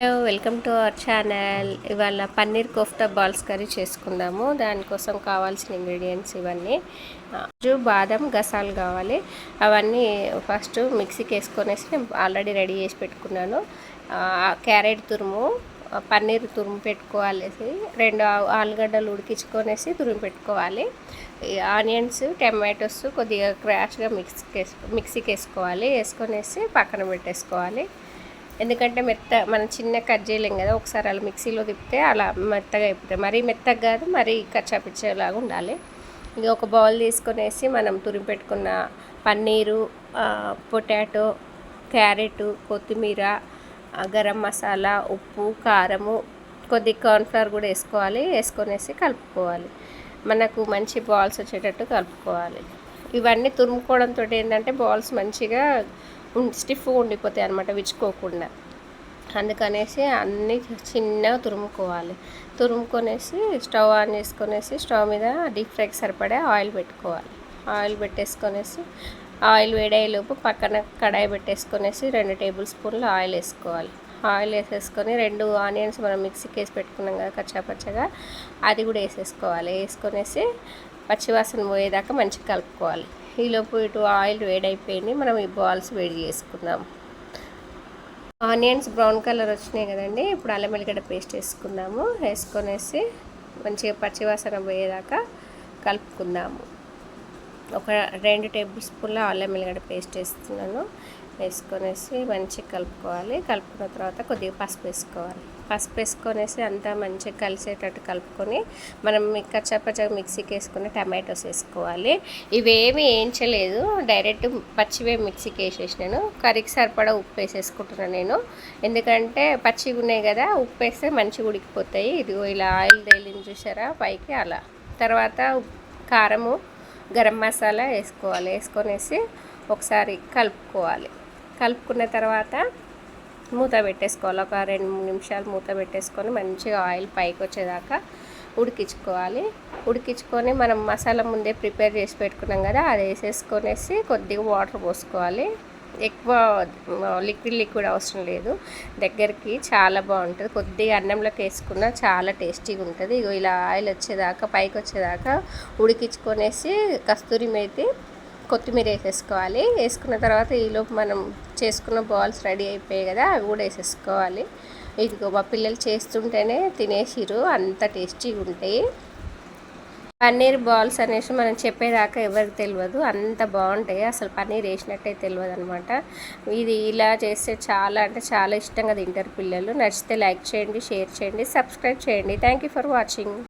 Hello, welcome to our channel. ఇవాళ paneer kofta balls curry చేసుకుందాము. దానికోసం కావాల్సిన ఇంగ్రీడియంట్స్ ఇవన్నీ. బాదం గసాలు కావాలి. అవన్నీ ఫస్ట్ మిక్సీకి వేసుకొనేసి నేను ఆల్రెడీ రెడీ చేసి పెట్టుకున్నాను. క్యారెట్ తురుము, పన్నీర్ తురుము పెట్టుకోవాలి. 2 ఆలుగడ్డలు ఉడికించుకొనేసి తురుము పెట్టుకోవాలి. ఆనియన్స్, టమాటోస్ కొద్దిగా క్రాష్గా మిక్సీకి వేసుకోవాలి. వేసుకొనేసి పక్కన పెట్టేసుకోవాలి. ఎందుకంటే మనం చిన్న కట్ చేయలేం కదా, ఒకసారి అలా మిక్సీలో తిప్పితే అలా మెత్తగా అయిపోతాయి. మరీ మెత్తగా కాదు, మరీ కచ్చాపిచ్చేలాగా ఉండాలి. ఇక ఒక బౌల్ తీసుకొనేసి మనం తురిమి పెట్టుకున్న పన్నీరు, పొటాటో, క్యారెట్, కొత్తిమీర, గరం మసాలా, ఉప్పు, కారము, కొద్ది కార్న్ఫ్లవర్ కూడా వేసుకోవాలి. వేసుకొనేసి కలుపుకోవాలి. మనకు మంచి బాల్స్ వచ్చేటట్టు కలుపుకోవాలి. ఇవన్నీ తురుముకోవడంతో ఏంటంటే బాల్స్ మంచిగా స్టిఫ్గా ఉండిపోతాయి అన్నమాట, విచ్చుకోకుండా. అందుకనేసి అన్నీ చిన్నగా తురుముకొనేసి స్టవ్ ఆన్ చేసుకొనేసి స్టవ్ మీద డీప్ ఫ్రైకి సరిపడే ఆయిల్ పెట్టుకోవాలి. ఆయిల్ పెట్టేసుకొనేసి ఆయిల్ వేడయ్యేలోపు పక్కన కడాయి పెట్టేసుకొనేసి 2 టేబుల్ స్పూన్లు ఆయిల్ వేసుకోవాలి. ఆయిల్ వేసేసుకొని 2 ఆనియన్స్ మనం మిక్సీకి వేసి పెట్టుకున్నాం కదా కచ్చాపచ్చగా, అది కూడా వేసేసుకోవాలి. వేసుకొనేసి పచ్చివాసన పోయేదాకా మంచిగా కలుపుకోవాలి. ఈలోపు ఇటు ఆయిల్ వేడైపోయింది. మనం ఈ బాల్స్ వేడి చేసుకుందాం. ఆనియన్స్ బ్రౌన్ కలర్ వచ్చినాయి కదండి. ఇప్పుడు అల్లం వెల్లిగడ్డ పేస్ట్ వేసుకుందాము. వేసుకొనేసి మంచిగా పచ్చివాసన పోయేదాకా కలుపుకుందాము. ఒక 2 టేబుల్ స్పూన్ల అల్లం వెల్లిగడ్డ పేస్ట్ వేస్తున్నాను. వేసుకొనేసి మంచిగా కలుపుకోవాలి. కలుపుకున్న తర్వాత కొద్దిగా పసుపు వేసుకొనేసి అంతా మంచిగా కలిసేటట్టు కలుపుకొని మనం కచ్చాపచ్చగా మిక్సీకి వేసుకుని టమాటోస్ వేసుకోవాలి. ఇవేమీ వేయించలేదు, డైరెక్ట్ పచ్చివే మిక్సీకి వేసేసినాను. కర్రీకి సరిపడా ఉప్పు వేసేసుకుంటున్నాను నేను, ఎందుకంటే పచ్చిగా ఉన్నాయి కదా, ఉప్పు వేస్తే మంచిగా ఉడికిపోతాయి. ఇదిగో ఇలా ఆయిల్ తేలింది చూసారా పైకి, అలా. తర్వాత కారము, గరం మసాలా వేసుకోవాలి. వేసుకొనేసి ఒకసారి కలుపుకున్న తర్వాత మూత పెట్టేసుకోవాలి. ఒక 2-3 నిమిషాలు మూత పెట్టేసుకొని మంచిగా ఆయిల్ పైకి వచ్చేదాకా ఉడికించుకొని మనం మసాలా ముందే ప్రిపేర్ చేసి పెట్టుకున్నాం కదా, అది వేసేసుకొనేసి కొద్దిగా వాటర్ పోసుకోవాలి. ఎక్కువ లిక్విడ్ అవసరం లేదు, దగ్గరికి చాలా బాగుంటుంది. కొద్దిగా అన్నంలోకి వేసుకున్నా చాలా టేస్టీగా ఉంటుంది. ఇగో ఇలా ఆయిల్ వచ్చేదాకా పైకి వచ్చేదాకా ఉడికించుకొనేసి కస్తూరి మేతి, కొత్తిమీర వేసేసుకోవాలి. వేసుకున్న తర్వాత ఈలోపు మనం చేసుకున్న బాల్స్ రెడీ అయిపోయాయి కదా, అవి కూడా వేసేసుకోవాలి. ఇదిగో మా పిల్లలు చేస్తుంటేనే తినేసిరు, అంత టేస్టీగా ఉంటాయి. పన్నీర్ బాల్స్ అనేసి మనం చెప్పేదాకా ఎవరికి తెలియదు, అంత బాగుంటాయి. అసలు పన్నీర్ వేసినట్టే తెలియదు అనమాట. ఇది ఇలా చేస్తే చాలా అంటే చాలా ఇష్టంగా తింటారు పిల్లలు. నచ్చితే లైక్ చేయండి, షేర్ చేయండి, సబ్స్క్రైబ్ చేయండి. Thank you for watching.